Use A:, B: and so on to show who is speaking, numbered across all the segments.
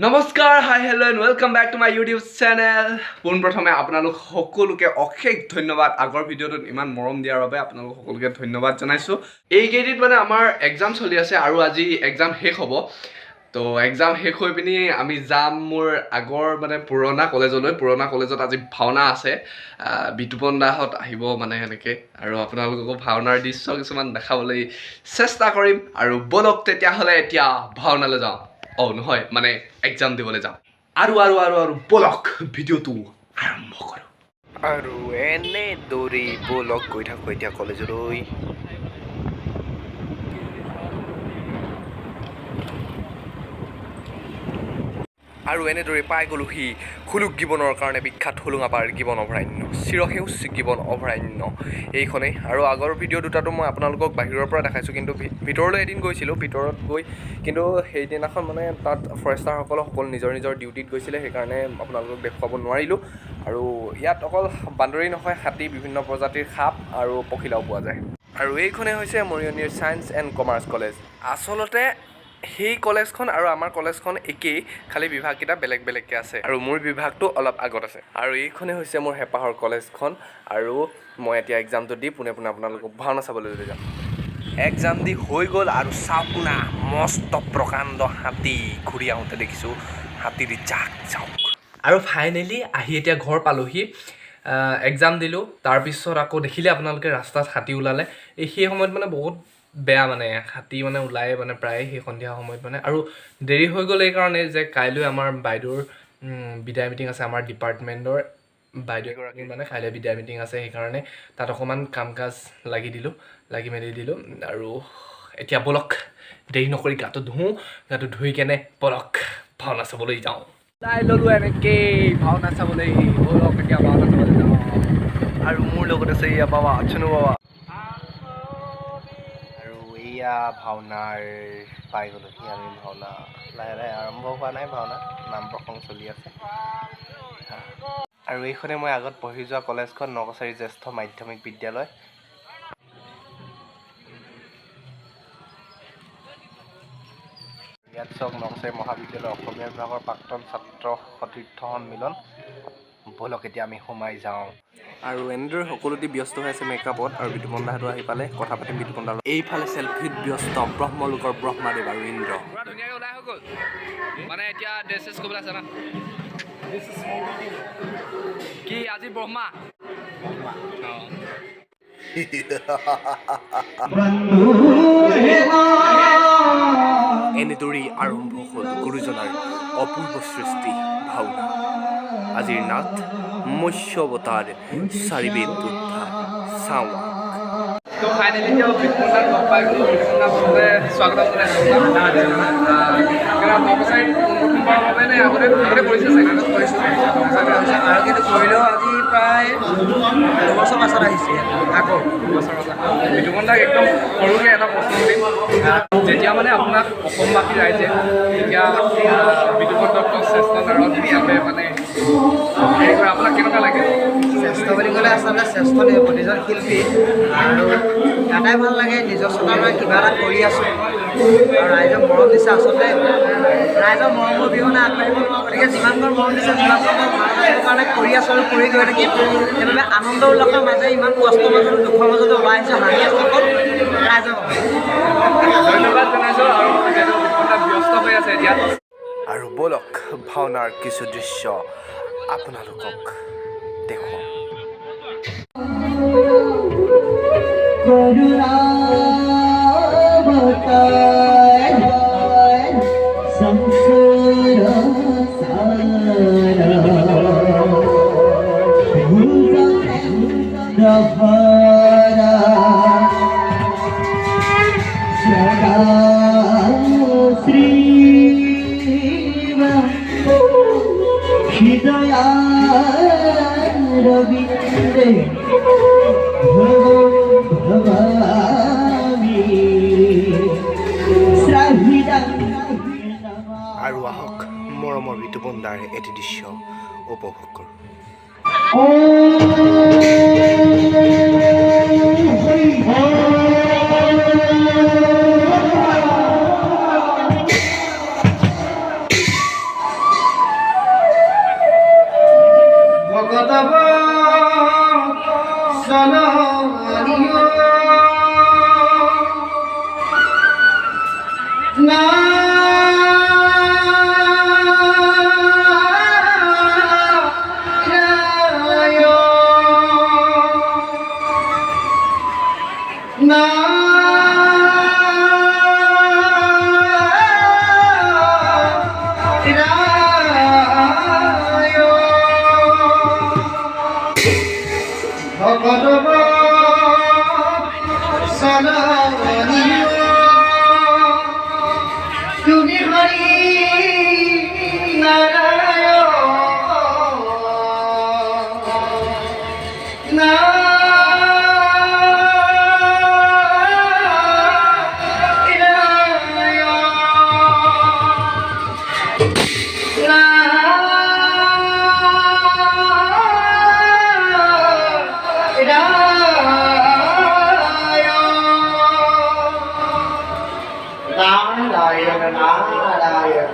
A: নমস্কাৰ hi hello' and welcome back to my YouTube channel. পোনপ্ৰথমে আপোনালোক সকলোকে অশেষ ধন্যবাদ। আগৰ ভিডিঅ'টোত ইমান মৰম দিয়াৰ বাবে আপোনালোক সকলোকে ধন্যবাদ জনাইছোঁ। এইকেইদিন মানে আমাৰ এক্সাম চলি আছে আৰু আজি এক্সাম শেষ হ'ব। তো এক্সাম শেষ হৈ পিনি আমি যাম মোৰ আগৰ মানে পুৰণা কলেজত আজি ভাওনা আছে। বিতুপন দাহঁত আহিব মানে সেনেকৈ, আৰু আপোনালোককো ভাওনাৰ দৃশ্য কিছুমান দেখাবলৈ চেষ্টা কৰিম। আৰু ব'লক তেতিয়াহ'লে এতিয়া ভাওনালৈ যাওঁ। নহয় মানে এক্সাম দিবলৈ যাওঁ। আৰু ব'লক ভিডিঅ'টো আৰম্ভ কৰোঁ।
B: আৰু এনেদৰে ব'লক গৈ থাকোঁ এতিয়া কলেজলৈ। আৰু এনেদৰে পাই গ'লোহি হুলুক গিবনৰ কাৰণে বিখ্যাত হোলোঙাপাৰ গিবন অভয়াৰণ্য, চিৰসেউজ গিবন অভয়াৰণ্য এইখনেই। আৰু আগৰ ভিডিঅ' দুটাতো মই আপোনালোকক বাহিৰৰ পৰা দেখাইছোঁ, কিন্তু ভিতৰলৈ এদিন গৈছিলোঁ। ভিতৰত গৈ কিন্তু সেইদিনাখন মানে তাত ফৰেষ্টাৰসকল নিজৰ নিজৰ ডিউটিত গৈছিলে, সেইকাৰণে আপোনালোকক দেখুৱাব নোৱাৰিলোঁ। আৰু ইয়াত অকল বান্দৰেই নহয়, হাতী, বিভিন্ন প্ৰজাতিৰ সাপ আৰু পখিলাও পোৱা যায়। আৰু এইখনেই হৈছে মৰিয়নিৰ ছায়েন্স এণ্ড কমাৰ্চ কলেজ। আচলতে সেই কলেজখন আৰু আমাৰ কলেজখন একেই, খালি বিভাগকেইটা বেলেগ বেলেগকৈ আছে, আৰু মোৰ বিভাগটো অলপ আগত আছে। আৰু এইখনেই হৈছে মোৰ হেঁপাহৰ কলেজখন। আৰু মই এতিয়া এক্সামটো দি পোনে পোনে আপোনালোকক ভাওনা চাবলৈ লৈ যাম। এক্সাম দি হৈ গ'ল, আৰু চাওক না, মস্ত প্ৰকাণ্ড হাতী ঘূৰি আহোঁতে দেখিছোঁ। হাতীৰ জাক চাওক।
A: আৰু ফাইনেলি আহি এতিয়া ঘৰ পালোহি। এক্সাম দিলোঁ, তাৰপিছত আকৌ দেখিলে আপোনালোকে ৰাস্তাত হাতী ওলালে। সেই সময়ত মানে বহুত বেয়া, মানে হাতী মানে ওলায় মানে প্ৰায় সেই সন্ধিয়া সময়ত মানে। আৰু দেৰি হৈ গ'ল এইকাৰণে যে কাইলৈ আমাৰ বাইদেউৰ বিদায় মিটিং আছে। আমাৰ ডিপাৰ্টমেণ্টৰ বাইদেউ এগৰাকীৰ মানে কাইলৈ বিদায় মিটিং আছে, সেইকাৰণে তাত অকণমান কাম কাজ লাগি মেলি দিলোঁ। আৰু এতিয়া ব'লক দেৰি নকৰি গাটো ধুই কেনে ব'লক ভাওনা চাবলৈ যাওঁ। চাই ল'লোঁ এনেকেই ভাওনা চাবলৈ। ব'লক এতিয়া ভাওনা চাবলৈ যাওঁ।
B: আৰু মোৰ লগত আছে এয়া বাবা, চুনু বাবা। আৰু এয়া ভাওনাৰ পাই গ'লোহি আমি। ভাওনা লাহে লাহে আৰম্ভ হোৱা নাই, ভাওনা নাম প্ৰসংগ চলি আছে। আৰু এইখনে মই আগত পঢ়ি যোৱা কলেজখন, নকছাৰী জ্যেষ্ঠ মাধ্যমিক বিদ্যালয়। ইয়াত চাওক, নকছাৰী মহাবিদ্যালয় অসমীয়া বিভাগৰ প্ৰাক্তন ছাত্ৰ সতীৰ্থ সন্মিলন। ব'লক এতিয়া আমি সোমাই যাওঁ। আৰু এনেদৰে সকলোতে ব্যস্ত হৈ আছে মেকআপত। আৰু বিতুপন দাহঁতো আহি পালে, কথা পাতিম বিতুপন দাৰ। এইফালে চেলফিত ব্যস্ত ব্ৰহ্মলোকৰ ব্ৰহ্মাদেৱ আৰু ইন্দ্ৰ।
A: ধুনীয়াকৈ ওলাই হৈ গ'ল মানে। এতিয়া ড্ৰেছ চেছ কৰিবলৈ আছে না। কি আজি ব্ৰহ্মা
B: এনেদৰেই আৰম্ভ হ'ল গুৰুজনাৰ অপূৰ্ব সৃষ্টি ভাওনা। আজিৰ নাট মৎস্যৱতাৰ চাৰিবেদ উদ্ধাৰ চাওঁ।
A: তো ফাইনেলি এতিয়া বিতুপন দাক লগ পাই গ'লোঁ। বিতুপন দাক প্ৰথমতে স্বাগতম জনাইছোঁ। নকছাৰীত প্ৰথমবাৰৰ বাবে নে আগতে কৰিছে চাগে? কৰিছোঁ আৰু কিন্তু কৰিলেও আজি প্ৰায় দুবছৰ পাছত আহিছে। আকৌ দুবছৰ পাছত বিতুপন দাক একদম সৰুকৈ এটা প্ৰশ্ন কৰিম। যেতিয়া মানে আপোনাক অসমবাসী ৰাইজে এতিয়া বিতুপন দত্ত শ্ৰেষ্ঠ নাৰদ হিচাপে মানে হেৰি কৰে, আপোনাক কেনেকুৱা লাগে?
C: শ্ৰেষ্ঠ বুলি ক'লে আচলতে শ্ৰেষ্ঠ প্ৰতিজন শিল্পী, আৰু এটাই ভাল লাগে নিজস্বতাৰ পৰা কিবা এটা কৰি আছোঁ আৰু ৰাইজক মৰম দিছে। আচলতে ৰাইজৰ মৰমৰ অবিহনে আগবাঢ়িব নোৱাৰোঁ, গতিকে যিমানকণ মৰম দিছে যিমানকণ মই ভাল লাগিবৰ কাৰণে কৰি আছোঁ আৰু কৰি গৈ থাকিম। সেইবাবে আনন্দ উল্লাসৰ মাজে, ইমান কষ্টৰ মাজতো, দুখৰ মাজতো ওলাই আহিছোঁ, হাঁহি আছোঁ অকল ৰাইজৰ বাবে।
A: ধন্যবাদ জনাইছোঁ। আৰু যিহেতু বিতুপন দা ব্যস্ত হৈ আছে এতিয়া।
B: আৰু ব'লক ভাওনাৰ কিছু দৃশ্য আপোনালোকক দেখুৱাওঁ। আৰু আহক মৰমৰ বিতুপন দাৰ এটি দৃশ্য উপভোগ কৰোঁ।
C: ভগতব সননিয় না ভগতব সননিয় তুমি Hari Narayan Narayan Narayan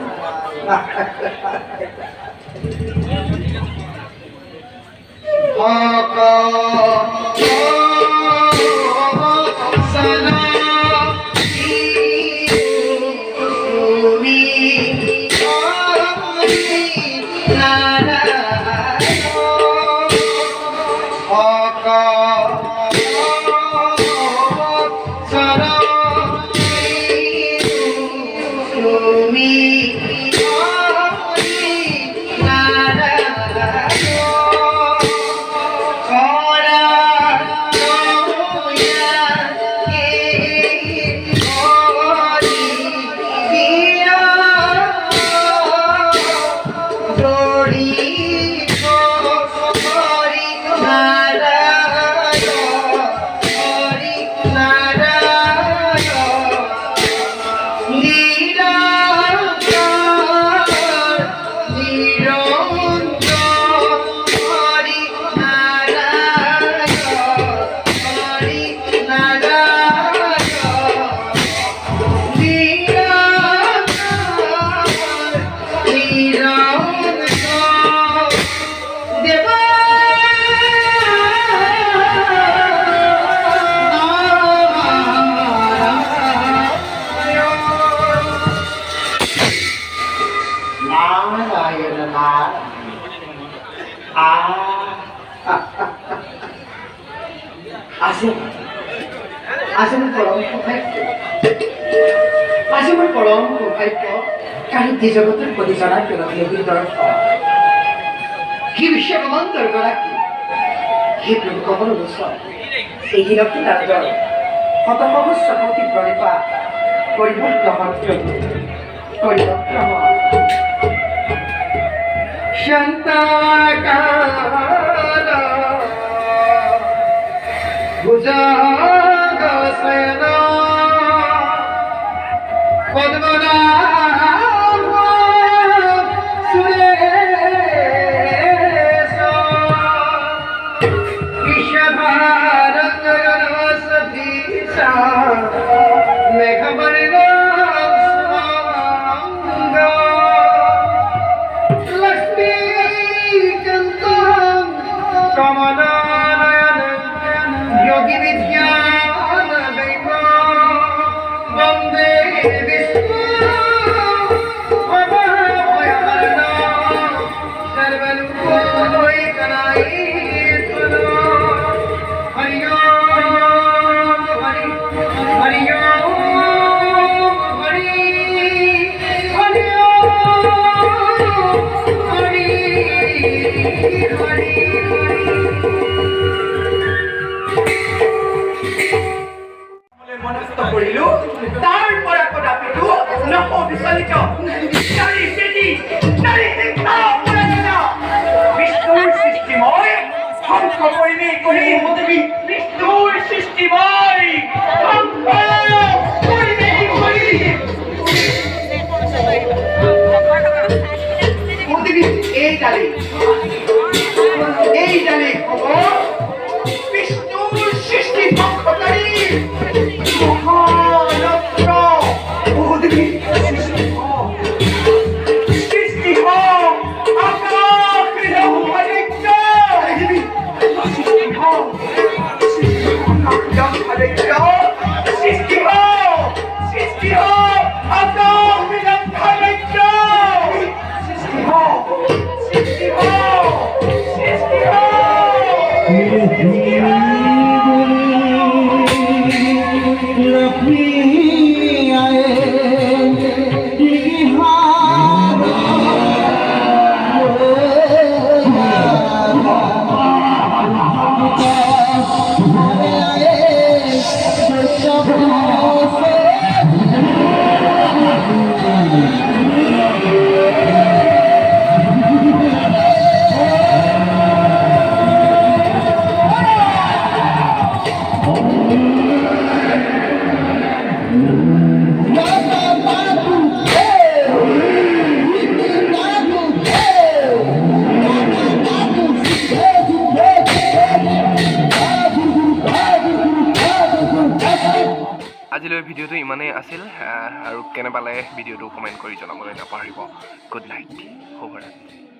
C: Asal kolom kufaiku, asal kolom kufaiku, kali tiga betul podisaran kalau dia berdorong. Kiri siapa mantar galaki, kiri kau besar, ini nak kita jauh. Kata kau seperti berlipat, berlipat dapat jauh, berlipat dapat. Shantaka. Bujaga sayana Padmanabha Suresa Vishadharangana Satisa Meghavarga Sumanga Lakshmi Kantam Kamana Yogi Vidyana Daiva Vande Vishnu Abhayamarna Sarvanukoikanayetana Hari Om Hari Hari Om Hari Hari Om Hari Hari কৰিলো তাৰ পৰা কদাপিটো নহ বিচলিত নাৰী চেতি নাৰী শিক্ষা পুৰাণা বিষ্ণুৰ সৃষ্টিময় ধ্বংস কৰিবি কৰি বিষ্ণুৰ সৃষ্টিময় ধ্বংস কৰিবি কৰি মোদী এই ডালি হ'ব বিষ্ণুৰ সৃষ্টি ধ্বংসকাৰী সৃষ্টি হোক আকাশ
B: আজিলৈ ভিডিঅ'টো ইমানেই আছিল আৰু কেনে পালে ভিডিঅ'টো কমেণ্ট কৰি জনাবলৈ নাপাহৰিব গুড নাইট শুভৰাত্ৰি